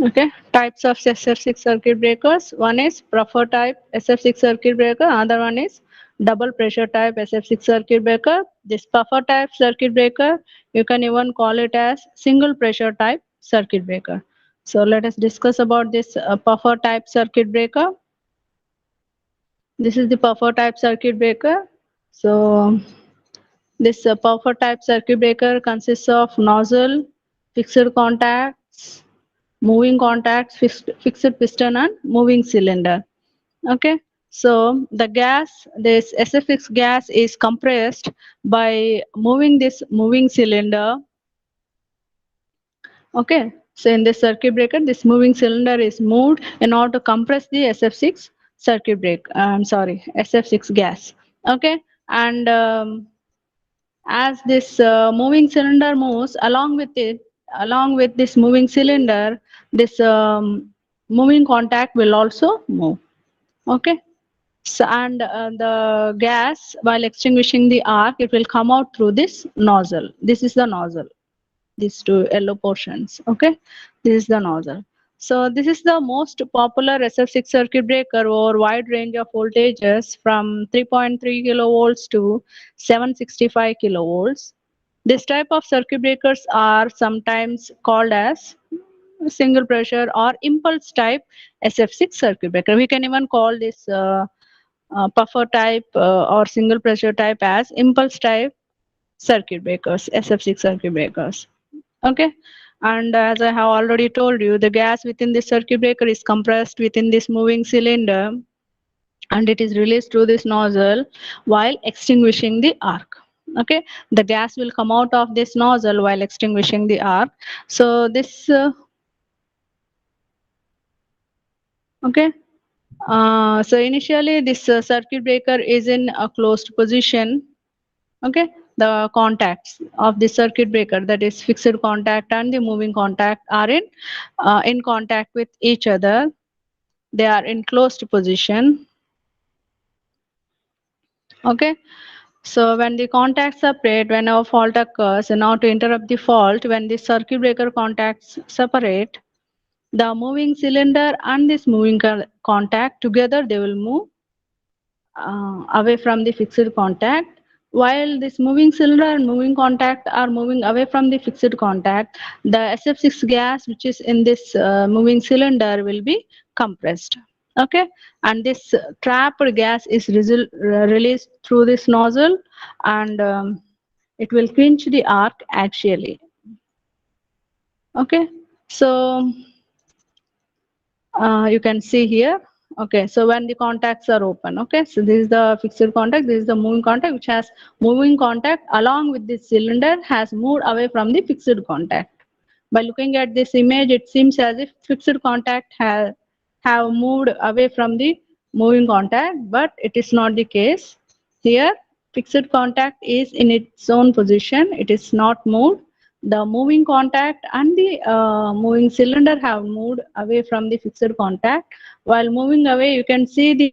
Okay, types of SF6 circuit breakers. One is buffer type SF6 circuit breaker, another one is double pressure type SF6 circuit breaker. This buffer type circuit breaker, you can even call it as single pressure type circuit breaker. So let us discuss about this buffer type circuit breaker. This is the buffer type circuit breaker. So this buffer type circuit breaker consists of nozzle, fixed contacts, moving contacts, fixed piston and moving cylinder. Okay, so the gas, this SF6 gas is compressed by moving this moving cylinder. Okay, so in this circuit breaker, this moving cylinder is moved in order to compress the SF6 circuit breaker. I'm sorry, SF6 gas. Okay, and as this moving cylinder moves along with it, along with this moving cylinder, this moving contact will also move. Okay, so and the gas, while extinguishing the arc, it will come out through this nozzle. This is the nozzle, these two yellow portions. Okay, this is the nozzle. So this is the most popular SF6 circuit breaker over wide range of voltages from 3.3 kilovolts to 765 kilovolts. This type of circuit breakers are sometimes called as single pressure or impulse type SF6 circuit breaker. We can even call this puffer type or single pressure type as impulse type circuit breakers, SF6 circuit breakers. Okay, and as I have already told you, the gas within this circuit breaker is compressed within this moving cylinder and it is released through this nozzle while extinguishing the arc. Okay, the gas will come out of this nozzle while extinguishing the arc. So this okay, so initially this circuit breaker is in a closed position. Okay, the contacts of the circuit breaker, that is fixed contact and the moving contact, are in contact with each other. They are in closed position. Okay, so when the contacts separate, when a fault occurs, in order to interrupt the fault, when the circuit breaker contacts separate, the moving cylinder and this moving contact together, they will move away from the fixed contact. While this moving cylinder and moving contact are moving away from the fixed contact, the SF6 gas which is in this moving cylinder will be compressed. Okay, and this trapped gas is released through this nozzle and it will quench the arc axially. Okay, so you can see here. Okay, so when the contacts are open, okay, so this is the fixed contact, this is the moving contact, which has moving contact along with this cylinder has moved away from the fixed contact. By looking at this image, it seems as if fixed contact have moved away from the moving contact, but it is not the case. Here fixed contact is in its own position, it is not moved. The moving contact and the moving cylinder have moved away from the fixed contact. While moving away, you can see the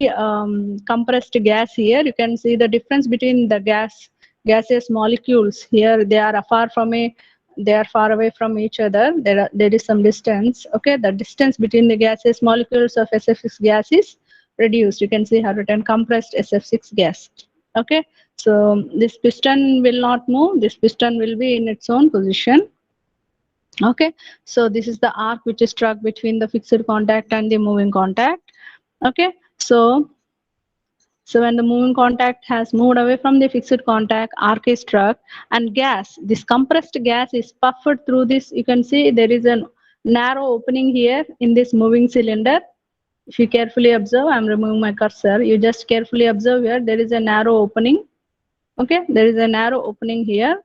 compressed gas here. You can see the difference between the gaseous molecules here. They are far away from each other. There is some distance. Okay, the distance between the gaseous molecules of SF6 gas is reduced. You can see how written compressed SF6 gas. Okay, so this piston will not move. This piston will be in its own position. Okay, so this is the arc which is struck between the fixed contact and the moving contact. Okay, so when the moving contact has moved away from the fixed contact, arc is struck and gas, this compressed gas is puffed through this. You can see there is a narrow opening here in this moving cylinder. If you carefully observe, I am removing my cursor. You just carefully observe here, there is a narrow opening. Okay, there is a narrow opening here.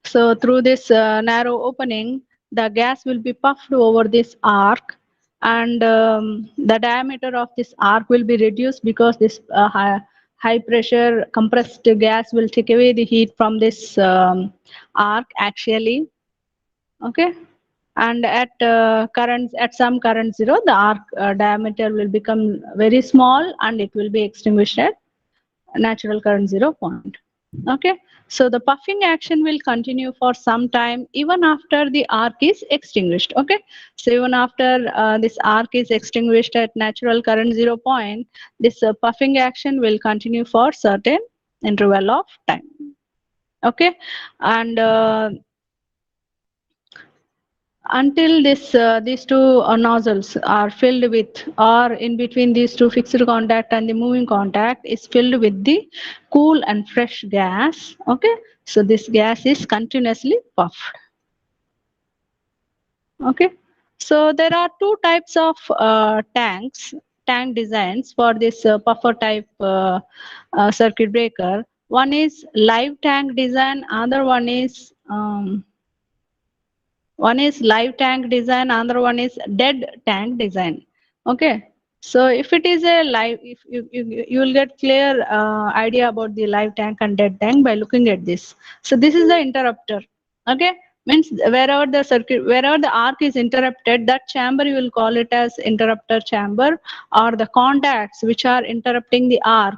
So through this narrow opening, the gas will be puffed over this arc and the diameter of this arc will be reduced because this high pressure compressed gas will take away the heat from this arc axially. Okay, and at some current zero, the arc diameter will become very small and it will be extinguished at natural current 0 point. Okay, so the puffing action will continue for some time even after the arc is extinguished. Okay, so even after this arc is extinguished at natural current 0 point, this puffing action will continue for certain interval of time. Okay, and until these two nozzles are filled with, or in between these two fixed contact and the moving contact is filled with the cool and fresh gas. Okay, so this gas is continuously puffed. Okay, so there are two types of tank designs for this puffer type circuit breaker. One is live tank design, other one is live tank design, another one is dead tank design. Okay, so if it is a live, if you will get clear idea about the live tank and dead tank by looking at this. So this is the interrupter. Okay, means wherever the circuit, wherever the arc is interrupted, that chamber you will call it as interrupter chamber, or the contacts which are interrupting the arc.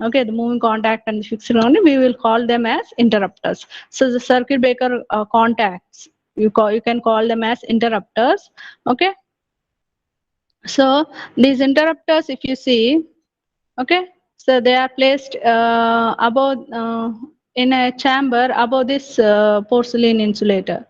Okay, the moving contact and the fixed only, we will call them as interrupters. So the circuit breaker contacts, you can call them as interrupters. Okay, so these interrupters, if you see, okay, so they are placed above in a chamber above this porcelain insulator.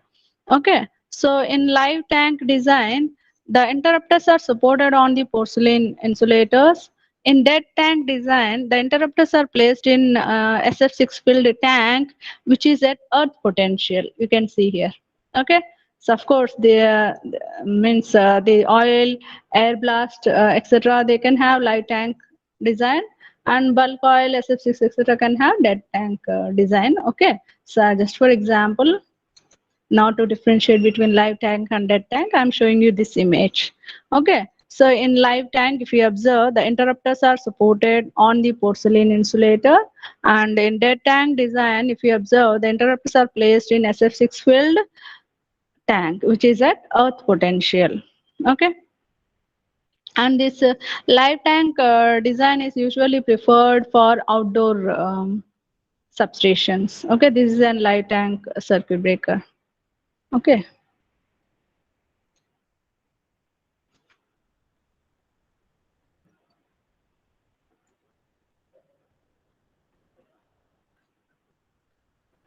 Okay, so in live tank design, the interrupters are supported on the porcelain insulators. In dead tank design, the interrupters are placed in SF6 filled tank, which is at earth potential. You can see here. Okay, so of course the means the oil, air blast, etc. They can have live tank design, and bulk oil, SF6, etc. can have dead tank design. Okay, so just for example, now to differentiate between live tank and dead tank, I'm showing you this image. Okay, so in live tank, if you observe, the interrupters are supported on the porcelain insulator, and in dead tank design, if you observe, the interrupters are placed in SF6 filled tank, which is at earth potential. Okay, and this live tank design is usually preferred for outdoor substations. Okay, this is a live tank circuit breaker. Okay.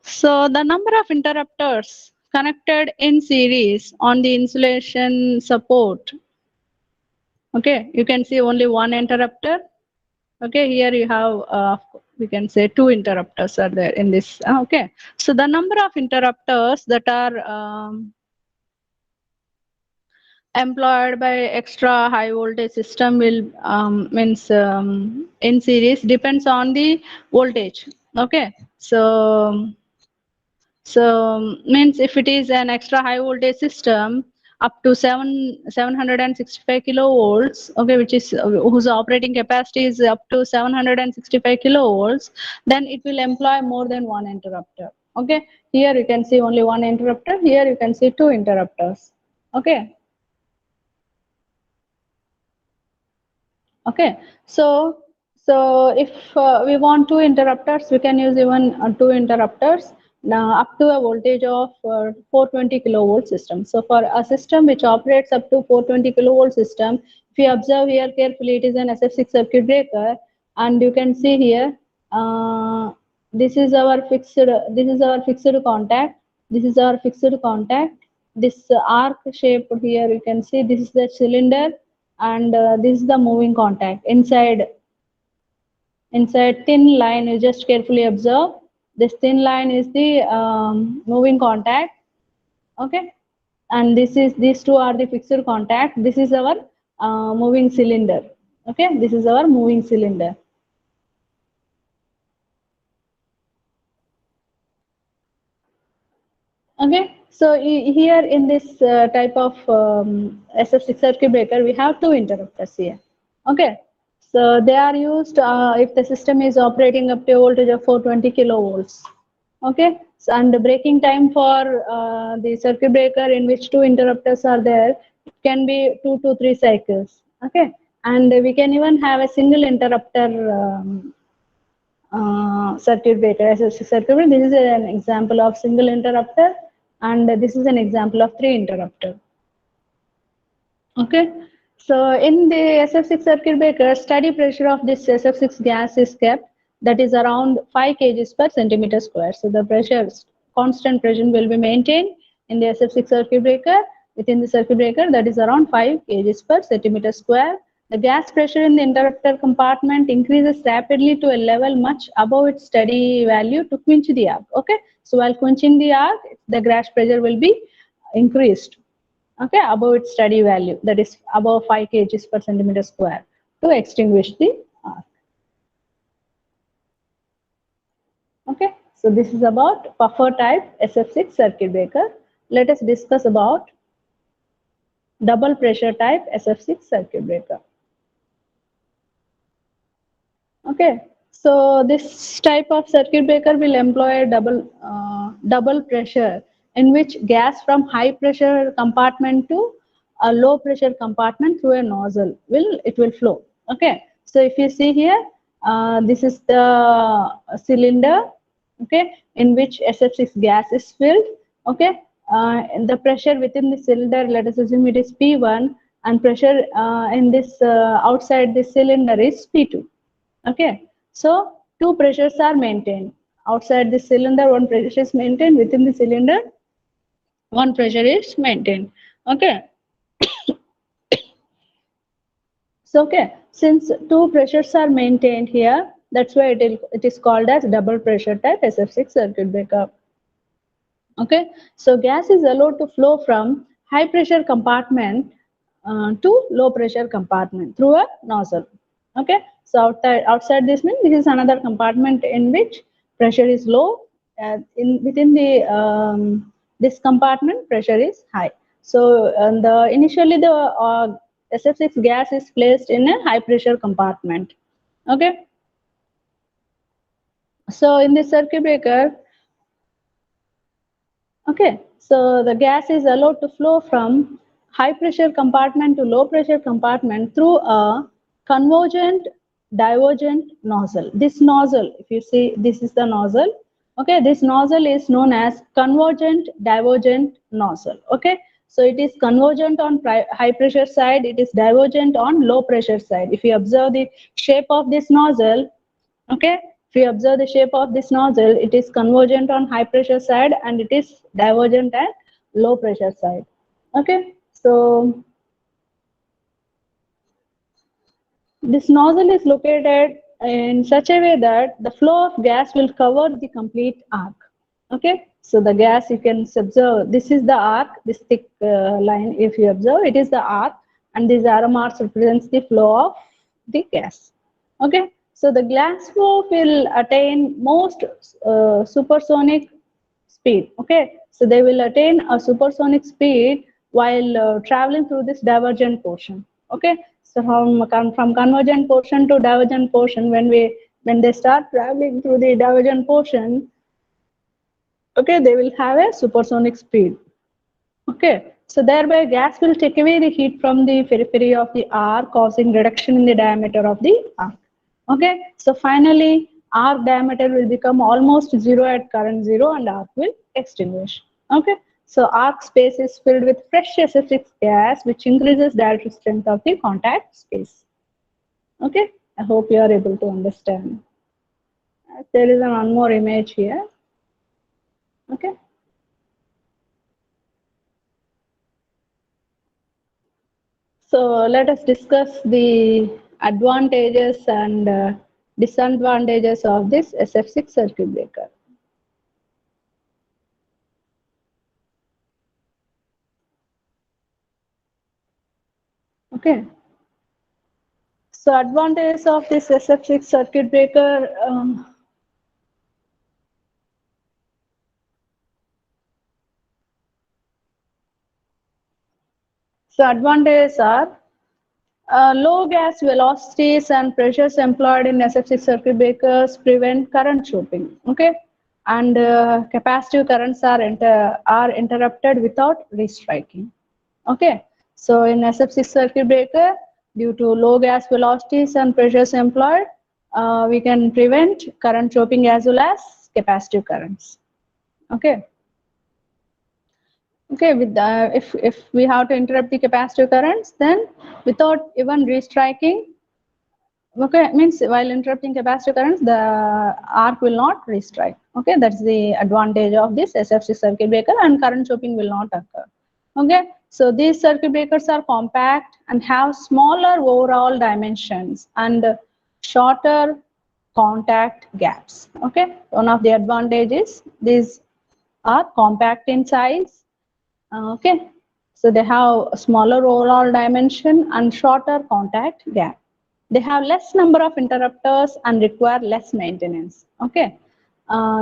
So the number of interrupters connected in series on the insulation support. Okay, you can see only one interrupter. Okay, here you have we can say two interrupters are there in this. Okay, so the number of interrupters that are employed by extra high voltage system will means in series depends on the voltage. Okay, so means if it is an extra high voltage system up to 765 kilovolts, okay, which is whose operating capacity is up to 765 kilovolts, then it will employ more than one interrupter. Okay, here you can see only one interrupter, here you can see two interrupters. Okay. Okay, so if we want two interrupters, we can use even two interrupters now up to a voltage of 420 kilovolt system. So for a system which operates up to 420 kilovolt system, if you observe here carefully, it is an SF6 circuit breaker, and you can see here this is our fixed, this is our fixed contact, this is our fixed contact, this arc shape here you can see, this is the cylinder, and this is the moving contact. Inside thin line, you just carefully observe, this thin line is the moving contact. Okay, and these two are the fixed contact, this is our moving cylinder. Okay, this is our moving cylinder. Okay, so here in this type of SF6 circuit breaker, we have two interrupters here. Okay, so they are used if the system is operating up to a voltage of 420 kilovolts. Okay, so, and the breaking time for the circuit breaker in which two interrupters are there, it can be 2 to 3 cycles. Okay, and we can even have a single interrupter circuit breaker. SF6 circuit breaker. This is an example of single interrupter, and this is an example of 3 interrupter. Okay, so in the SF6 circuit breaker, steady pressure of this SF6 gas is kept, that is around 5 kgs per centimeter square. So the pressure, constant pressure will be maintained in the SF6 circuit breaker, within the circuit breaker, that is around 5 kgs per centimeter square. The gas pressure in the interrupter compartment increases rapidly to a level much above its steady value to quench the arc. Okay, so while quenching the arc, the gas pressure will be increased, okay, above its steady value, that is above 5 kgs per centimeter square, to extinguish the arc. Okay, so this is about puffer type SF6 circuit breaker. Let us discuss about double pressure type SF6 circuit breaker. Okay, so this type of circuit breaker will employ a double pressure, in which gas from high pressure compartment to a low pressure compartment through a nozzle will flow. Okay, so if you see here, this is the cylinder, okay, in which SF6 gas is filled. Okay, the pressure within the cylinder, let us assume it is P1, and pressure in this outside this cylinder is P2. Okay, so two pressures are maintained. Outside the cylinder, one pressure is maintained. Within the cylinder, one pressure is maintained. Okay, so okay, since two pressures are maintained here, that's why it is called as double pressure type SF6 circuit breaker. Okay, so gas is allowed to flow from high pressure compartment to low pressure compartment through a nozzle. Okay, so outside this means this is another compartment in which pressure is low. Within the this compartment, pressure is high. So initially the SF6 gas is placed in a high pressure compartment. Okay, so in this circuit breaker, okay, so the gas is allowed to flow from high pressure compartment to low pressure compartment through a convergent divergent nozzle. This nozzle, if you see, this is the nozzle. Okay, this nozzle is known as convergent divergent nozzle. Okay, so it is convergent on high pressure side, it is divergent on low pressure side. If you observe the shape of this nozzle, okay, if you observe the shape of this nozzle, it is convergent on high pressure side and it is divergent at low pressure side. Okay, so this nozzle is located in such a way that the flow of gas will cover the complete arc. Okay, so the gas, you can observe, this is the arc, this thick line, if you observe, it is the arc, and this arrow marks represents the flow of the gas. Okay, so the gas flow will attain most supersonic speed. Okay, so they will attain a supersonic speed while traveling through this divergent portion. Okay, so from convergent portion to divergent portion, when they start traveling through the divergent portion, okay, they will have a supersonic speed. Okay, so thereby gas will take away the heat from the periphery of the arc, causing reduction in the diameter of the arc. Okay, so finally arc diameter will become almost zero at current zero and arc will extinguish. Okay, so arc space is filled with fresh SF6 gas, which increases dielectric strength of the contact space. Okay, I hope you are able to understand. There is one more image here. Okay. So let us discuss the advantages and disadvantages of this SF6 circuit breaker. Okay. So advantages of this SF6 circuit breaker. So advantages are low gas velocities and pressures employed in SF6 circuit breakers prevent current chopping. Okay, and capacitive currents are interrupted without restriking. Okay, so in SF6 circuit breaker, due to low gas velocities and pressures employed, we can prevent current chopping as well as capacitive currents. Okay. Okay, with if we have to interrupt the capacitive currents, then without even restriking, okay, means while interrupting capacitive currents, the arc will not restrike. Okay, that's the advantage of this SF6 circuit breaker, and current chopping will not occur. Okay, so these circuit breakers are compact and have smaller overall dimensions and shorter contact gaps. Okay, one of the advantages, these are compact in size. Okay, so they have a smaller overall dimension and shorter contact gap. They have less number of interrupters and require less maintenance. Okay,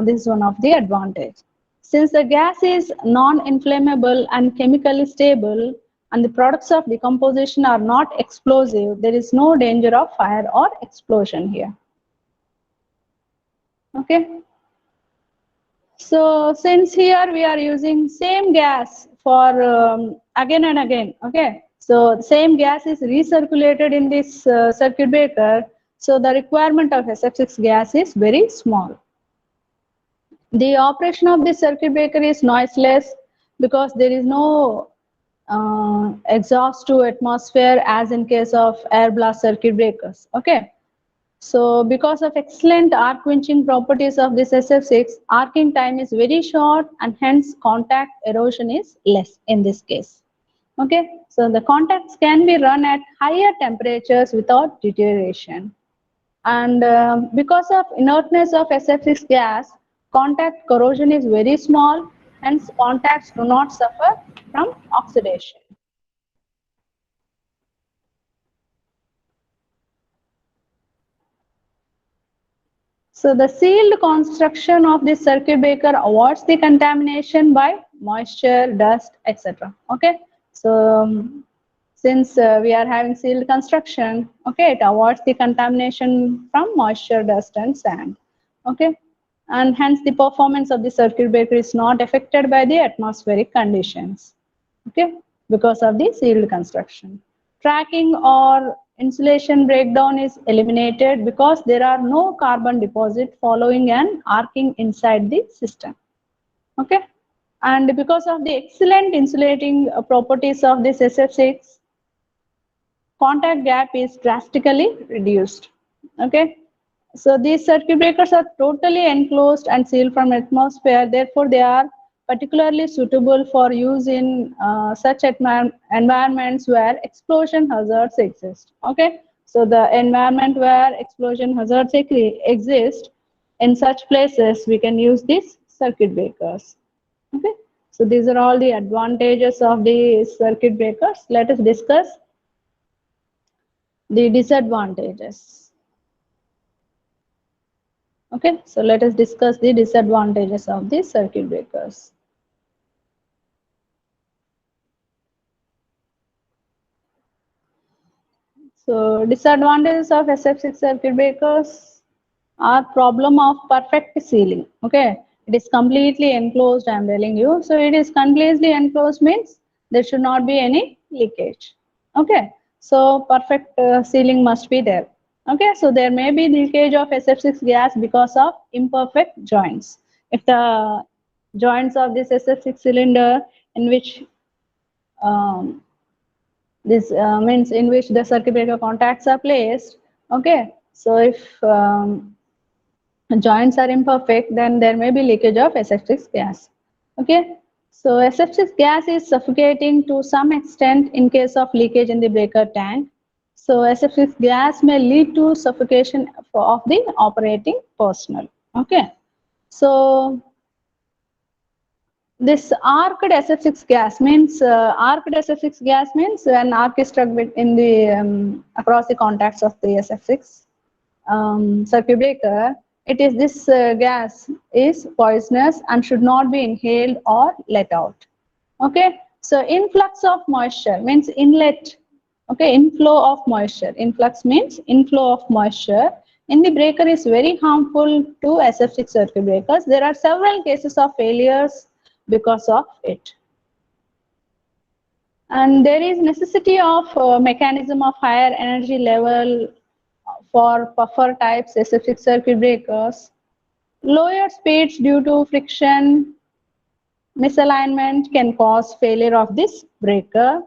this is one of the advantage. Since the gas is non-inflammable and chemically stable, and the products of decomposition are not explosive, there is no danger of fire or explosion here. Okay. So since here we are using same gas for again and again, okay. So same gas is recirculated in this circuit breaker. So the requirement of SF6 gas is very small. The operation of this circuit breaker is noiseless because there is no exhaust to atmosphere as in case of air blast circuit breakers. Okay. So because of excellent arc quenching properties of this SF6, arcing time is very short and hence contact erosion is less in this case. Okay, so the contacts can be run at higher temperatures without deterioration. And because of inertness of SF6 gas, contact corrosion is very small, hence contacts do not suffer from oxidation. So the sealed construction of this circuit breaker avoids the contamination by moisture, dust, etc. Okay. So since we are having sealed construction, okay, it avoids the contamination from moisture, dust, and sand. Okay. And hence the performance of the circuit breaker is not affected by the atmospheric conditions. Okay, because of the sealed construction. Cracking or insulation breakdown is eliminated because there are no carbon deposit following an arcing inside the system. Okay, and because of the excellent insulating properties of this SF6, contact gap is drastically reduced. Okay, so these circuit breakers are totally enclosed and sealed from atmosphere. Therefore, they are particularly suitable for use in such environments where explosion hazards exist. Okay, so the environment where explosion hazards exist, in such places we can use these circuit breakers. Okay, so these are all the advantages of the circuit breakers. Let us discuss the disadvantages. Okay, so let us discuss the disadvantages of the circuit breakers. So disadvantages of SF6 circuit breakers are problem of perfect sealing. Okay, it is completely enclosed, I am telling you. So it is completely enclosed means there should not be any leakage. Okay, so perfect sealing must be there. Okay, so there may be leakage of SF6 gas because of imperfect joints. If the joints of this SF6 cylinder in which um, this means in which the circuit breaker contacts are placed, okay, so if joints are imperfect, then there may be leakage of SF6 gas. Okay, so SF6 gas is suffocating to some extent in case of leakage in the breaker tank. So SF6 gas may lead to suffocation of the operating personnel. Okay, so this arced SF6 gas means arced SF6 gas means an arc is struck in the across the contacts of the SF6 circuit breaker. It is this gas is poisonous and should not be inhaled or let out. Okay, so influx of moisture means inlet. Okay, inflow of moisture. Influx means inflow of moisture in the breaker is very harmful to SF6 circuit breakers. There are several cases of failures because of it. And there is necessity of mechanism of higher energy level for puffer types SF6 circuit breakers. Lower speeds due to friction misalignment can cause failure of this breaker.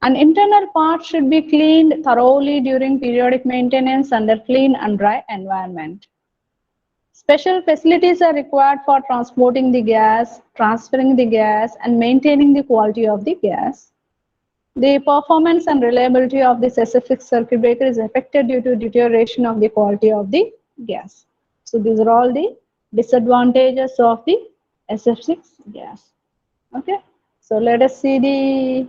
An internal part should be cleaned thoroughly during periodic maintenance under clean and dry environment. Special facilities are required for transporting the gas, transferring the gas, and maintaining the quality of the gas. The performance and reliability of this SF6 circuit breaker is affected due to deterioration of the quality of the gas. So these are all the disadvantages of the SF6 gas. Okay, so let us see the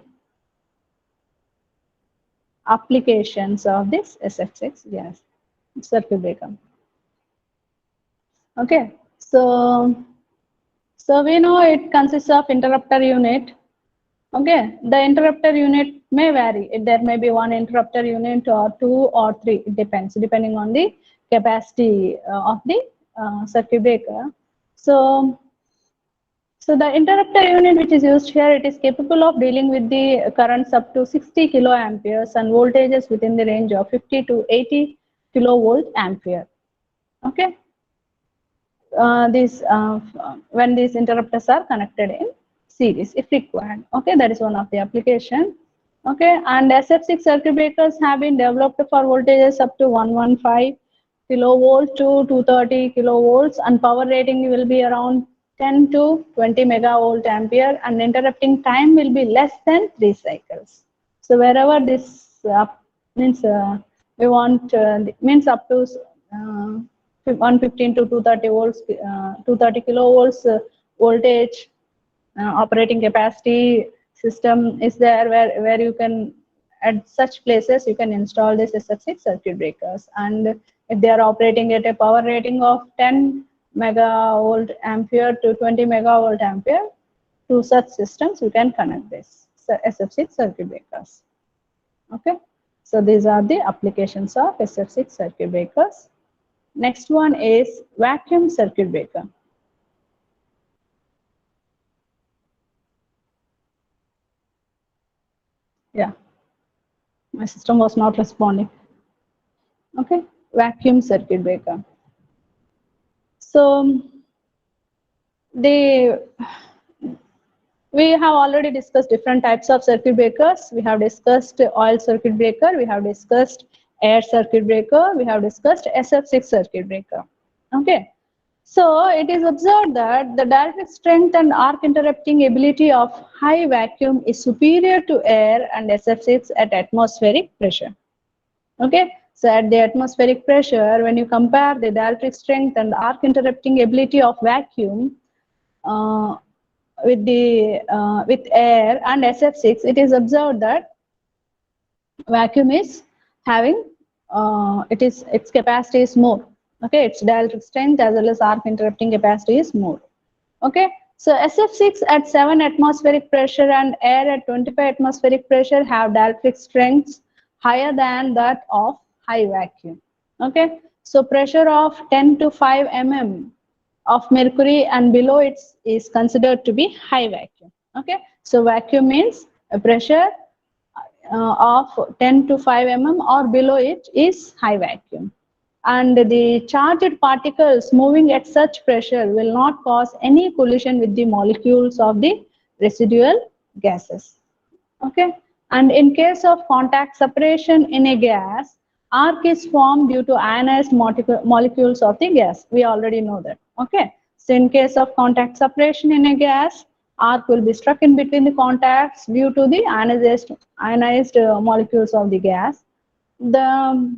applications of this SF6 gas circuit breaker. Okay, so we know it consists of interrupter unit. Okay, the interrupter unit may vary. There may be one interrupter unit or two or three. It depends, depending on the capacity of the circuit breaker. So the interrupter unit which is used here, it is capable of dealing with the currents up to 60 kiloamperes and voltages within the range of 50 to 80 kilovolt ampere. Okay, when these interrupters are connected in series if required. Okay, that is one of the application. Okay, and SF6 circuit breakers have been developed for voltages up to 115 kilovolt to 230 kilovolts, and power rating will be around 10 to 20 megavolt ampere, and interrupting time will be less than 3 cycles. So wherever this means we want means up to 115 to 230 volts, 230 kilovolts voltage operating capacity system is there, where you can, at such places you can install this SF6 circuit breakers. And if they are operating at a power rating of 10 megavolt ampere to 20 megavolt ampere, to such systems you can connect this SF6 circuit breakers. Okay, so these are the applications of SF6 circuit breakers. Next one is vacuum circuit breaker. Yeah, my system was not responding. Okay, vacuum circuit breaker. So we have already discussed different types of circuit breakers. We have discussed oil circuit breaker, we have discussed air circuit breaker, we have discussed SF6 circuit breaker. Okay, so it is observed that the dielectric strength and arc interrupting ability of high vacuum is superior to air and SF6 at atmospheric pressure. Okay, so at the atmospheric pressure, when you compare the dielectric strength and arc interrupting ability of vacuum with air and SF6, it is observed that vacuum is having its capacity is more. Okay, its dielectric strength as well as arc interrupting capacity is more. Okay, so SF6 at 7 atmospheric pressure and air at 25 atmospheric pressure have dielectric strengths higher than that of high vacuum. Okay, so pressure of 10 to 5 mm of mercury and below it is considered to be high vacuum. Okay, so vacuum means a pressure of 10 to 5 mm or below it is high vacuum. And the charged particles moving at such pressure will not cause any collision with the molecules of the residual gases. Okay, and in case of contact separation in a gas, arc is formed due to ionized molecules of the gas. We already know that. Okay, so in case of contact separation in a gas, arc will be struck in between the contacts due to the ionized molecules of the gas. The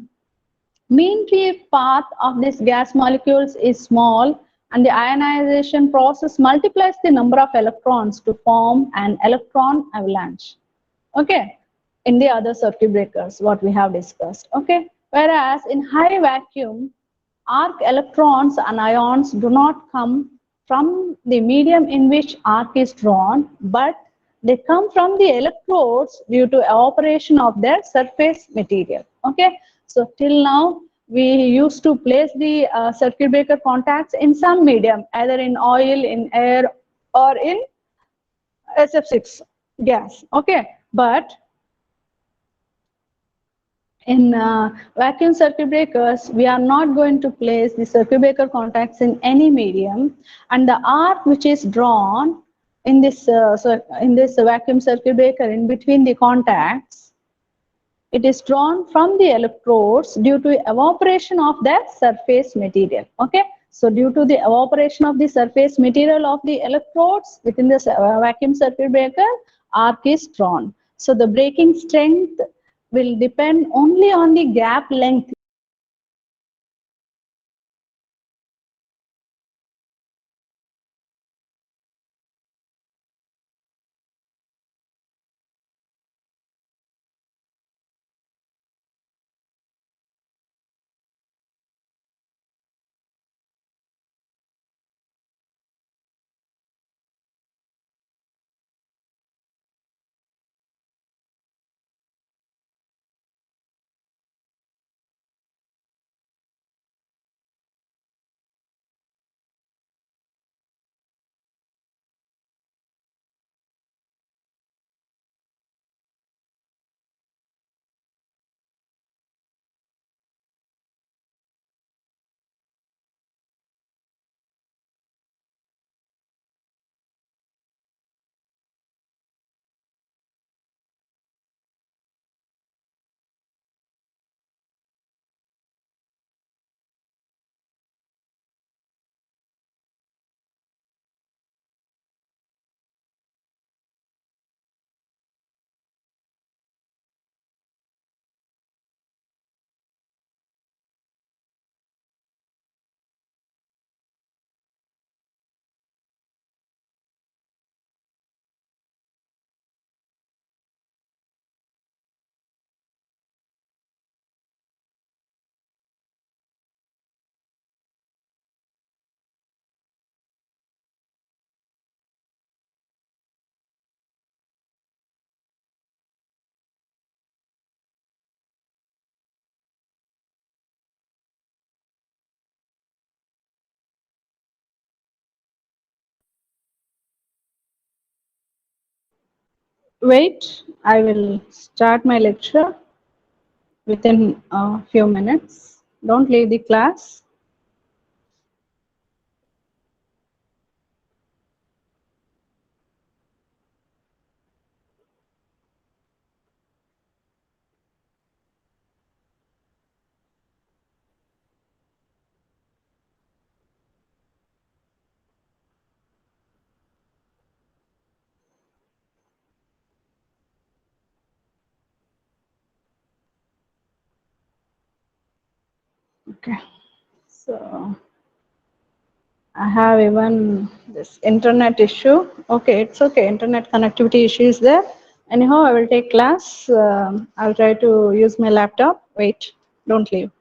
mean free path of these gas molecules is small, and the ionization process multiplies the number of electrons to form an electron avalanche. Okay, in the other circuit breakers what we have discussed. Okay, whereas in high vacuum, arc electrons and ions do not come from the medium in which arc is drawn, but they come from the electrodes due to evaporation of their surface material. Okay, so till now we used to place the circuit breaker contacts in some medium, either in oil, in air, or in SF6 gas. Okay, but In vacuum circuit breakers, we are not going to place the circuit breaker contacts in any medium, and the arc which is drawn in this vacuum circuit breaker in between the contacts, it is drawn from the electrodes due to evaporation of the surface material. Okay, so due to the evaporation of the surface material of the electrodes within the vacuum circuit breaker, arc is drawn. So the breaking strength will depend only on the gap length. Wait, I will start my lecture within a few minutes. Don't leave the class. Okay, so I have even this internet issue. Okay, it's okay. Internet connectivity issue is there. Anyhow, I will take class. I'll try to use my laptop. Wait, don't leave.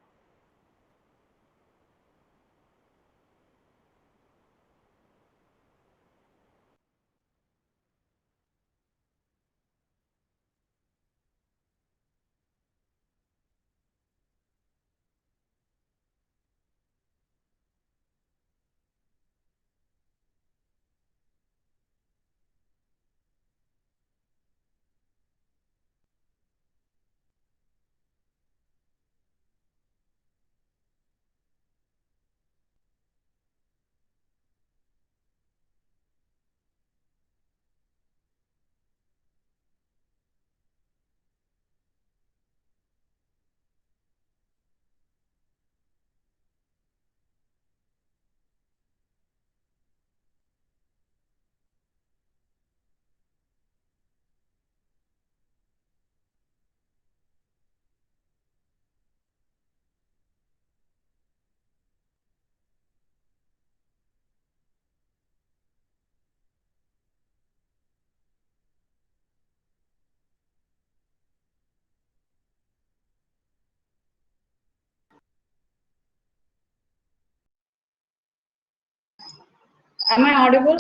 Am I audible?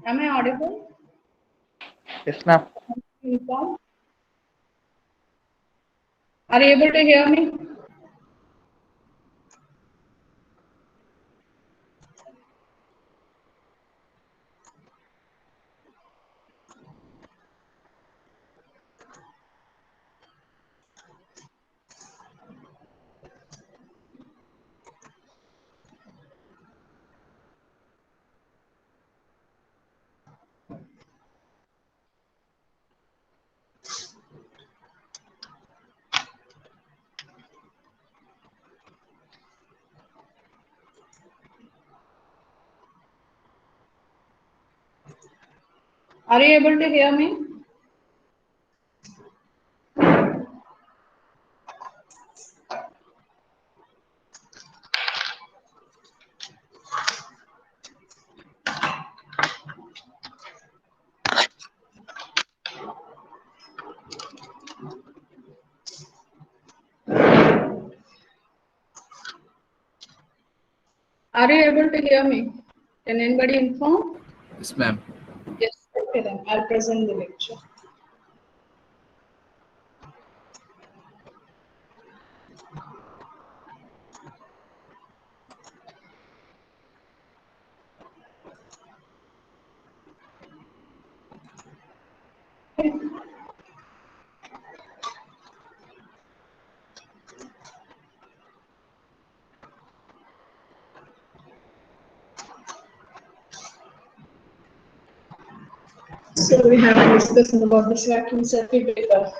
Am I audible? Yes, ma'am. Are you able to hear me? Are you able to hear me? Are you able to hear me? Can anybody inform? Yes, ma'am. Yes. Okay, then I'll present the lecture. So we have a discussion about this vacuum circuit breaker.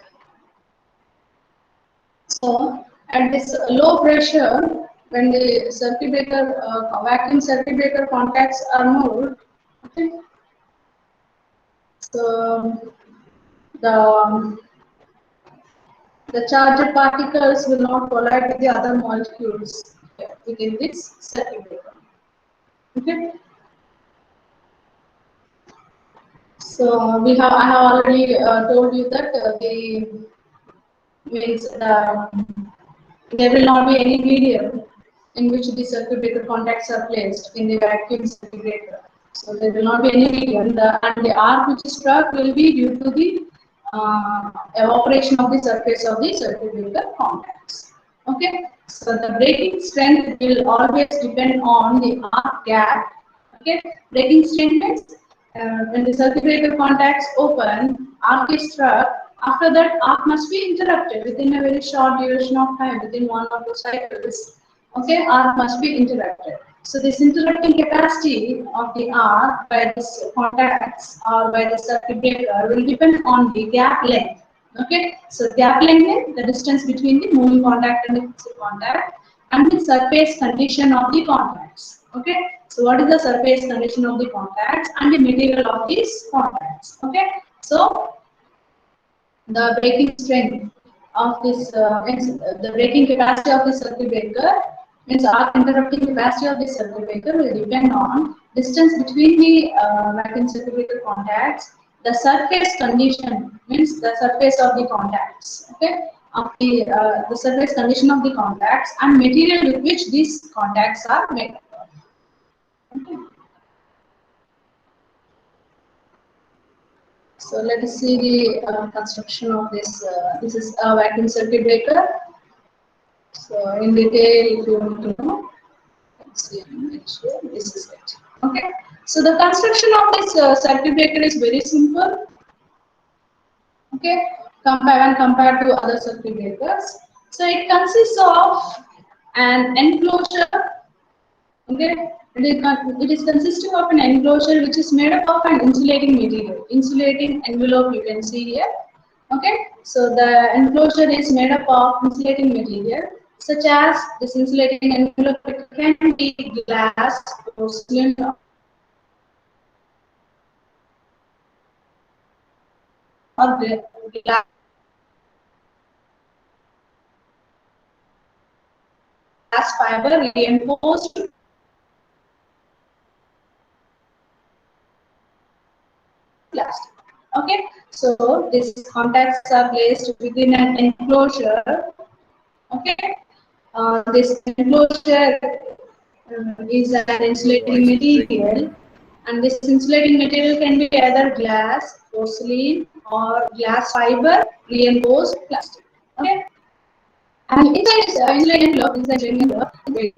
So at this low pressure, when the circuit breaker, vacuum circuit breaker contacts are moved, okay, so the the charged particles will not collide with the other molecules within this circuit breaker. Okay. So I have already told you that the means there will not be any medium in which the circuit breaker contacts are placed in the vacuum circuit breaker. So there will not be any medium, and the arc which is struck will be due to the evaporation of the surface of the circuit breaker contacts. Okay, so the breaking strength will always depend on the arc gap. Okay, breaking strength means when the circuit breaker contacts open, arc is struck. After that, arc must be interrupted within a very short duration of time, within 1 or 2 cycles. Okay, arc must be interrupted. So this interrupting capacity of the arc by this contacts or by the circuit breaker will depend on the gap length. Okay, so gap length is the distance between the moving contact and the fixed contact, and the surface condition of the contacts. Okay, so what is the surface condition of the contacts and the material of these contacts? Okay, so the breaking strength of this means the breaking capacity of the circuit breaker means arc interrupting capacity of the circuit breaker will depend on distance between the vacuum circuit breaker contacts, the surface condition means the surface of the contacts, okay, of the surface condition of the contacts, and material with which these contacts are made. Okay. So let us see the construction of this. This is a vacuum circuit breaker. So in detail, if you want to know, let's see. This is it. Okay. So the construction of this circuit breaker is very simple. Okay. Compared to other circuit breakers. So it consists of an enclosure. Okay, it is consisting of an enclosure which is made up of an insulating material, insulating envelope you can see here. Okay, so the enclosure is made up of insulating material such as this insulating envelope can be glass, porcelain, or glass fiber reinforced plastic. Okay, so these contacts are placed within an enclosure. Okay, this enclosure is an insulating Voice is breaking. material, and this insulating material can be either glass, porcelain, or glass fiber reinforced plastic. Okay, and inside this insulating envelope, okay.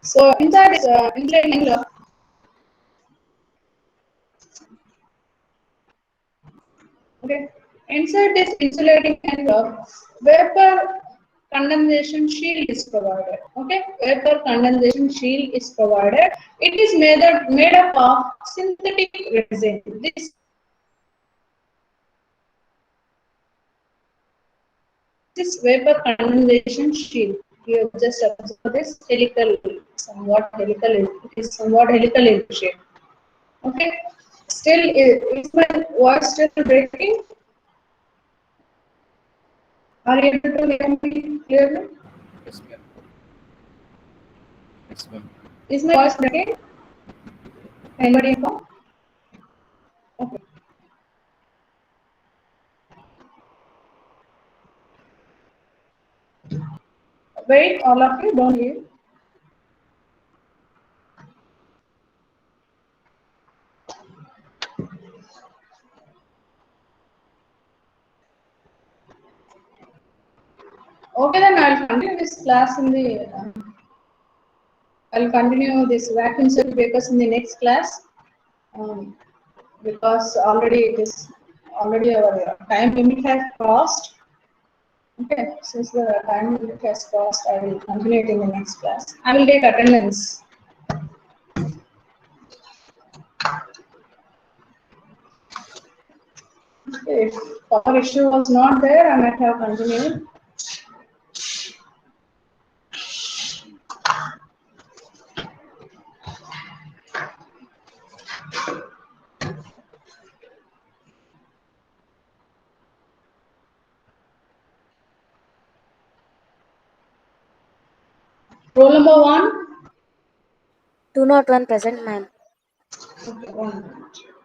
So inside this insulating envelope, okay, inside this insulating envelope, vapor condensation shield is provided. Okay, vapor condensation shield is provided. It is made up of synthetic resin. This is vapor condensation shield. You just observe this helical, somewhat helical. It is somewhat helical in shape. Okay. Still, is my voice still breaking? Are you able to hear me clearly? Yes, ma'am. Yes, ma'am. Is my voice breaking? Anybody inform? Okay. Wait, all of you, don't leave. Okay, then I'll continue this class in the. I'll continue this vacuum circuit breakers in the next class. Um, because already it is already our time limit has crossed. Okay, since the time limit has crossed, I will continue it in the next class. I will take attendance. Okay, if power issue was not there, I might have continued. Roll number one. 201 present, ma'am. Okay, 1 minute.